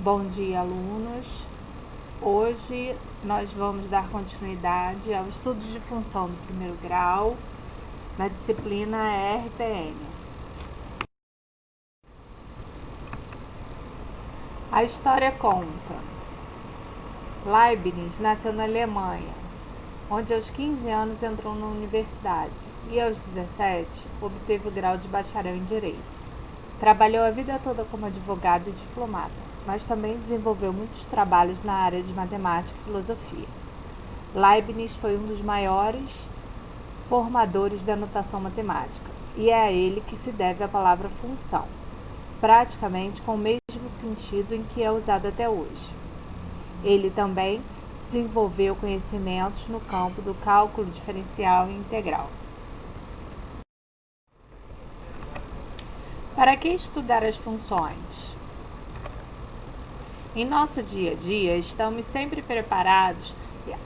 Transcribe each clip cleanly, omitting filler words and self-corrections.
Bom dia, alunos! Hoje nós vamos dar continuidade ao estudo de função do primeiro grau na disciplina RPM. A história conta: Leibniz nasceu na Alemanha, onde aos 15 anos entrou na universidade e aos 17 obteve o grau de bacharel em Direito. Trabalhou a vida toda como advogado e diplomata, mas também desenvolveu muitos trabalhos na área de matemática e filosofia. Leibniz foi um dos maiores formadores da notação matemática, e é a ele que se deve a palavra função, praticamente com o mesmo sentido em que é usada até hoje. Ele também desenvolveu conhecimentos no campo do cálculo diferencial e integral. Para que estudar as funções? Em nosso dia a dia, estamos sempre preparados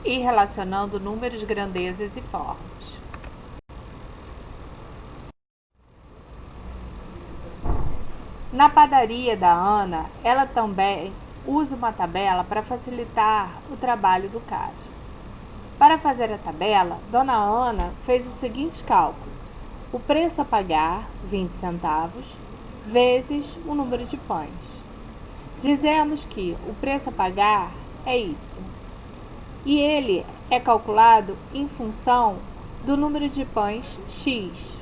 e relacionando números, grandezas e formas. Na padaria da Ana, ela também usa uma tabela para facilitar o trabalho do caixa. Para fazer a tabela, Dona Ana fez o seguinte cálculo: o preço a pagar, 20 centavos, vezes o número de pães. Dizemos que o preço a pagar é Y, e ele é calculado em função do número de pães X,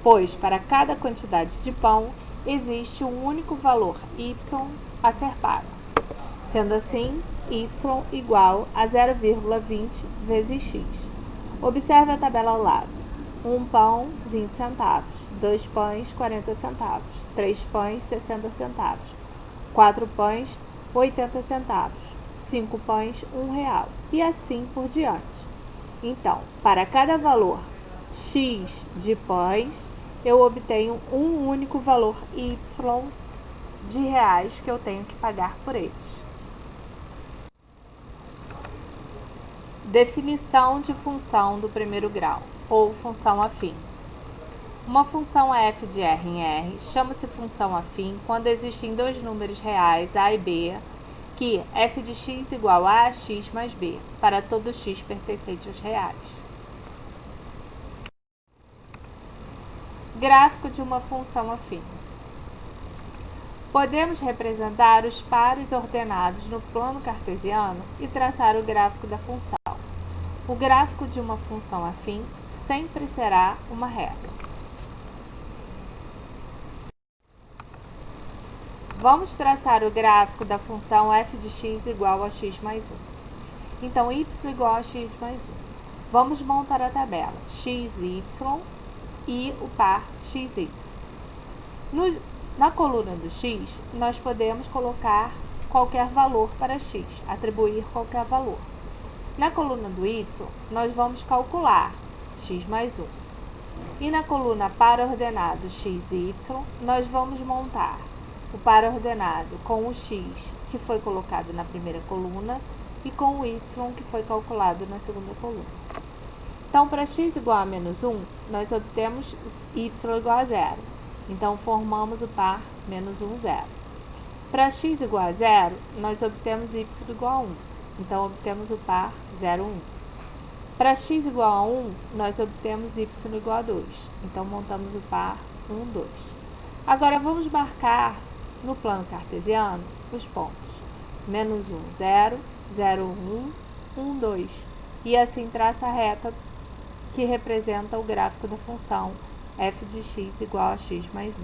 pois para cada quantidade de pão existe um único valor Y a ser pago. Sendo assim, Y igual a 0,20 vezes X. Observe a tabela ao lado. 1 pão, 20 centavos. 2 pães, 40 centavos. 3 pães, 60 centavos. 4 pães, 80 centavos. 5 pães, R$1. E assim por diante. Então, para cada valor X de pães, eu obtenho um único valor Y de reais que eu tenho que pagar por eles. Definição de função do primeiro grau, ou função afim. Uma função f de R em R chama-se função afim quando existem dois números reais, A e B, que f de x igual a ax mais b, para todo x pertencente aos reais. Gráfico de uma função afim. Podemos representar os pares ordenados no plano cartesiano e traçar o gráfico da função. O gráfico de uma função afim sempre será uma reta. Vamos traçar o gráfico da função f de x igual a x mais 1. Então, y igual a x mais 1. Vamos montar a tabela xy e o par xy. Na coluna do x, nós podemos colocar qualquer valor para x, atribuir qualquer valor. Na coluna do y, nós vamos calcular x mais 1. E na coluna par ordenado x e y, nós vamos montar o par ordenado com o x, que foi colocado na primeira coluna, e com o y, que foi calculado na segunda coluna. Então, para x igual a menos 1, nós obtemos y igual a 0. Então, formamos o par menos 1, 0. Para x igual a 0, nós obtemos y igual a 1. Então, obtemos o par 0, 1. Para x igual a 1, nós obtemos y igual a 2. Então, montamos o par 1, 2. Agora, vamos marcar no plano cartesiano os pontos. Menos 1, 0, 0, 1, 1, 2. E assim traça a reta que representa o gráfico da função f de x igual a x mais 1.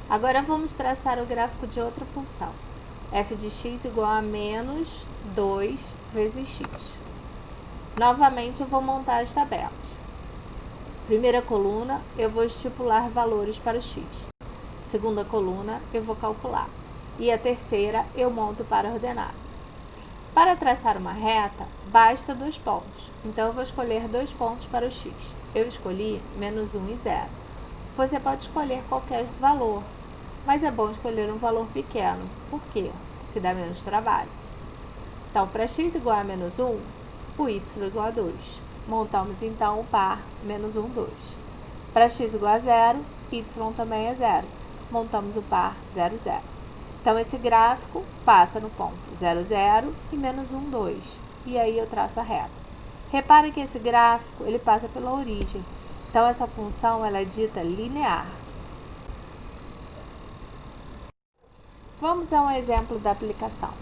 Agora vamos traçar o gráfico de outra função, f de x igual a menos 2 vezes x. Novamente eu vou montar as tabelas. Primeira coluna, eu vou estipular valores para o x. Segunda coluna, eu vou calcular. E a terceira, eu monto para ordenado. Para traçar uma reta, basta 2 pontos. Então, eu vou escolher 2 pontos para o x. Eu escolhi menos 1 e 0. Você pode escolher qualquer valor, mas é bom escolher um valor pequeno. Por quê? Porque dá menos trabalho. Então, para x igual a menos 1, o y igual a 2. Montamos, então, o par menos 1, 2. Para x igual a 0, y também é 0. montamos o par 0, 0. Então, esse gráfico passa no ponto 0, 0 e menos 1, 2. E aí eu traço a reta. Repare que esse gráfico ele passa pela origem. Então, essa função ela é dita linear. Vamos a um exemplo da aplicação.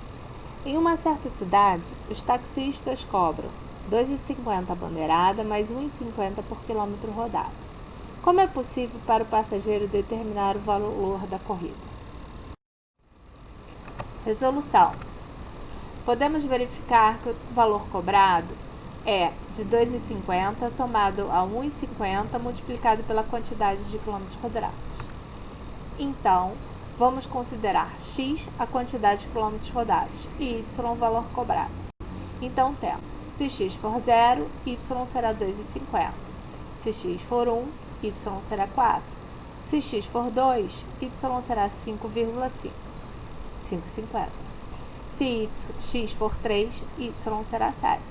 Em uma certa cidade, os taxistas cobram R$ 2,50 a bandeirada mais R$ 1,50 por quilômetro rodado. Como é possível para o passageiro determinar o valor da corrida? Resolução. Podemos verificar que o valor cobrado é de R$ 2,50 somado a R$ 1,50 multiplicado pela quantidade de quilômetros rodados. Então, vamos considerar x a quantidade de quilômetros rodados e y o valor cobrado. Então, temos, se x for 0, y será 2,50. Se x for 1, y será 4. Se x for 2, y será 5,5. 5,50. Se x for 3, y será 7.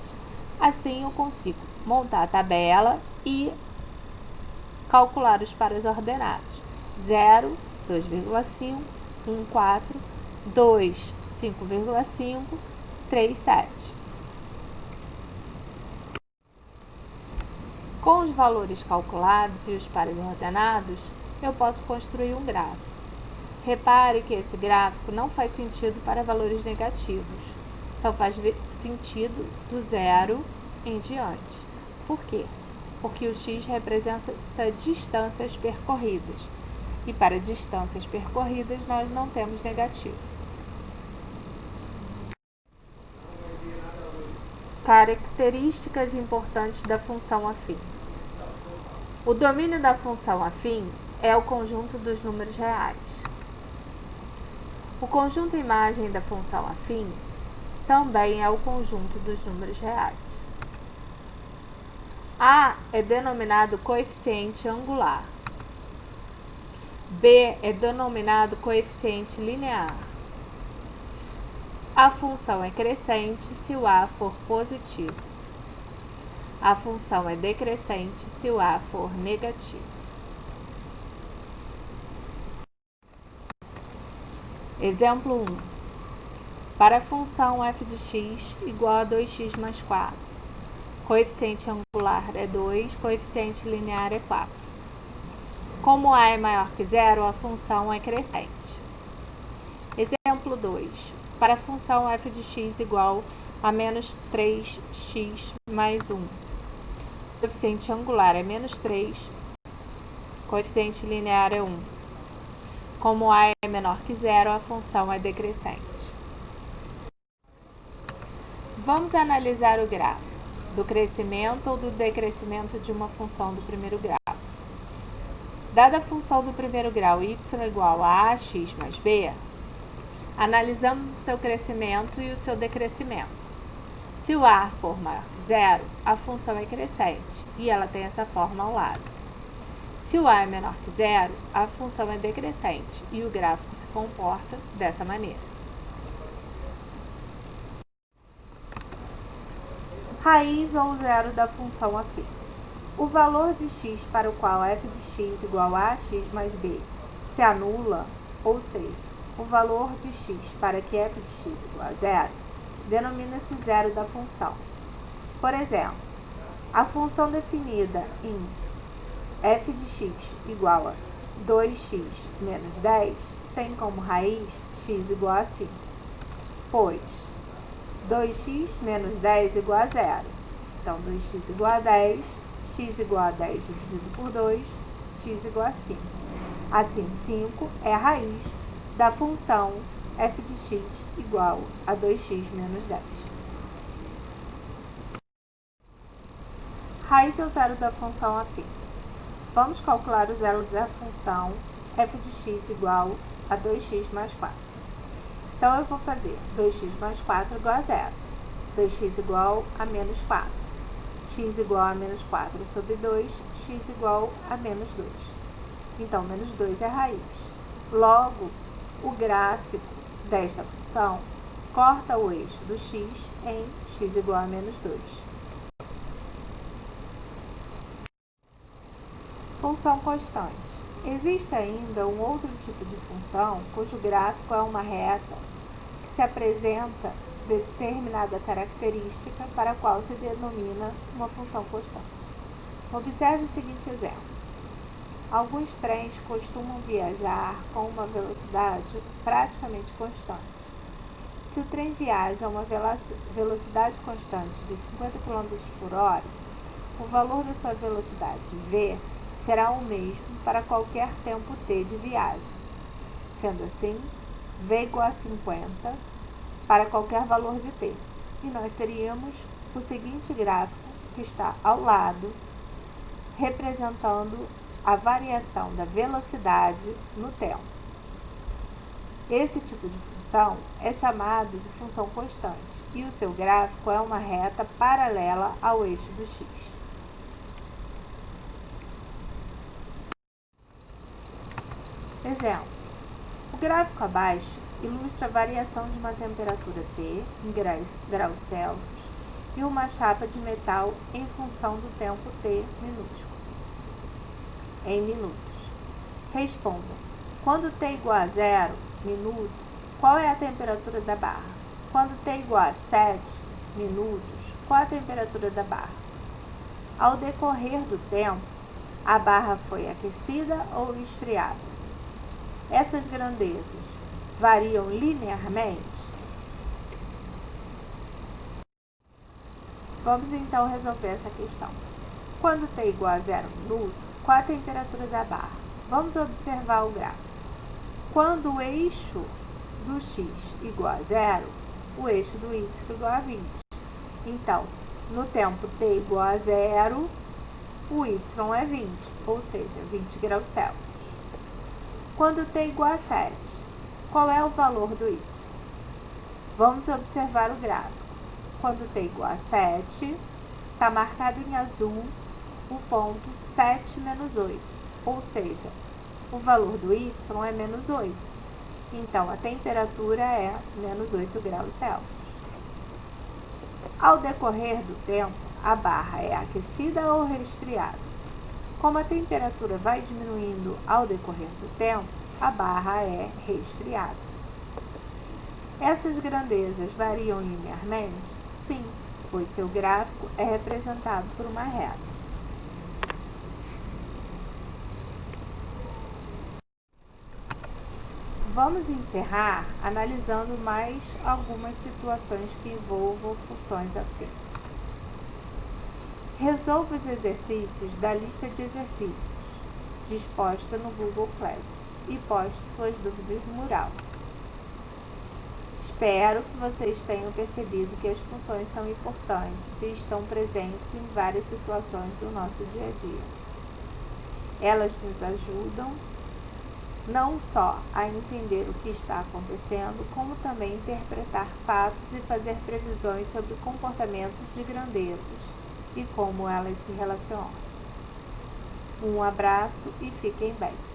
Assim, eu consigo montar a tabela e calcular os pares ordenados. 0, 2,5, 1, 4, 2, 5,5, 3, 7. Com os valores calculados e os pares ordenados, eu posso construir um gráfico. Repare que esse gráfico não faz sentido para valores negativos, só faz sentido do 0 em diante. Por quê? Porque o x representa distâncias percorridas, e para distâncias percorridas nós não temos negativo. Características importantes da função afim. O domínio da função afim é o conjunto dos números reais. O conjunto imagem da função afim também é o conjunto dos números reais. A é denominado coeficiente angular. B é denominado coeficiente linear. A função é crescente se o A for positivo. A função é decrescente se o A for negativo. Exemplo 1. Para a função f de x igual a 2x mais 4, coeficiente angular é 2, coeficiente linear é 4. Como a é maior que zero, a função é crescente. Exemplo 2. Para a função f de x igual a menos 3x mais 1, coeficiente angular é menos 3, coeficiente linear é 1. Como a é menor que zero, a função é decrescente. Vamos analisar o gráfico do crescimento ou do decrescimento de uma função do primeiro grau. Dada a função do primeiro grau y igual a ax mais b, analisamos o seu crescimento e o seu decrescimento. Se o a for maior que zero, a função é crescente e ela tem essa forma ao lado. Se o a é menor que zero, a função é decrescente e o gráfico se comporta dessa maneira. Raiz ou zero da função afim. O valor de x para o qual f de x igual a ax mais b se anula, ou seja, o valor de x para que f de x igual a zero, denomina-se zero da função. Por exemplo, a função definida em f de x igual a 2x menos 10 tem como raiz x igual a 5, pois 2x menos 10 igual a zero. Então, 2x igual a 10, x igual a 10 dividido por 2, x igual a 5. Assim, 5 é a raiz da função f de x igual a 2x menos 10. Raiz é o zero da função afim. Vamos calcular o zero da função f de x igual a 2x mais 4. Então, eu vou fazer 2x mais 4 igual a zero. 2x igual a menos 4. X igual a menos 4 sobre 2, x igual a menos 2. Então, menos 2 é a raiz. Logo, o gráfico desta função corta o eixo do x em x igual a menos 2. Função constante. Existe ainda um outro tipo de função cujo gráfico é uma reta que se apresenta determinada característica para a qual se denomina uma função constante. Observe o seguinte exemplo. Alguns trens costumam viajar com uma velocidade praticamente constante. Se o trem viaja a uma velocidade constante de 50 km por hora, o valor da sua velocidade v será o mesmo para qualquer tempo t de viagem. Sendo assim, v igual a 50 para qualquer valor de t. E nós teríamos o seguinte gráfico que está ao lado, representando a variação da velocidade no tempo. Esse tipo de função é chamado de função constante e o seu gráfico é uma reta paralela ao eixo do x. Exemplo: o gráfico abaixo ilustra a variação de uma temperatura T em graus Celsius e uma chapa de metal em função do tempo T minúsculo. Em minutos. Responda: quando T igual a 0 minuto, qual é a temperatura da barra? Quando T igual a 7 minutos, qual a temperatura da barra? Ao decorrer do tempo, a barra foi aquecida ou esfriada? Essas grandezas variam linearmente? Vamos então resolver essa questão. Quando T igual a 0 minuto, qual a temperatura da barra? Vamos observar o gráfico. Quando o eixo do x igual a 0, o eixo do y igual a 20. Então, no tempo t igual a 0, o y é 20, ou seja, 20 graus Celsius. Quando t igual a 7, qual é o valor do y? Vamos observar o gráfico. Quando t igual a 7, está marcado em azul o ponto 7 menos 8, ou seja, o valor do y é menos 8. Então, a temperatura é menos 8 graus Celsius. Ao decorrer do tempo, a barra é aquecida ou resfriada? Como a temperatura vai diminuindo ao decorrer do tempo, a barra é resfriada. Essas grandezas variam linearmente? Sim, pois seu gráfico é representado por uma reta. Vamos encerrar analisando mais algumas situações que envolvam funções assim. Resolva os exercícios da lista de exercícios disposta no Google Classroom e poste suas dúvidas no mural. Espero que vocês tenham percebido que as funções são importantes e estão presentes em várias situações do nosso dia a dia. Elas nos ajudam não só a entender o que está acontecendo, como também interpretar fatos e fazer previsões sobre comportamentos de grandezas e como elas se relacionam. Um abraço e fiquem bem!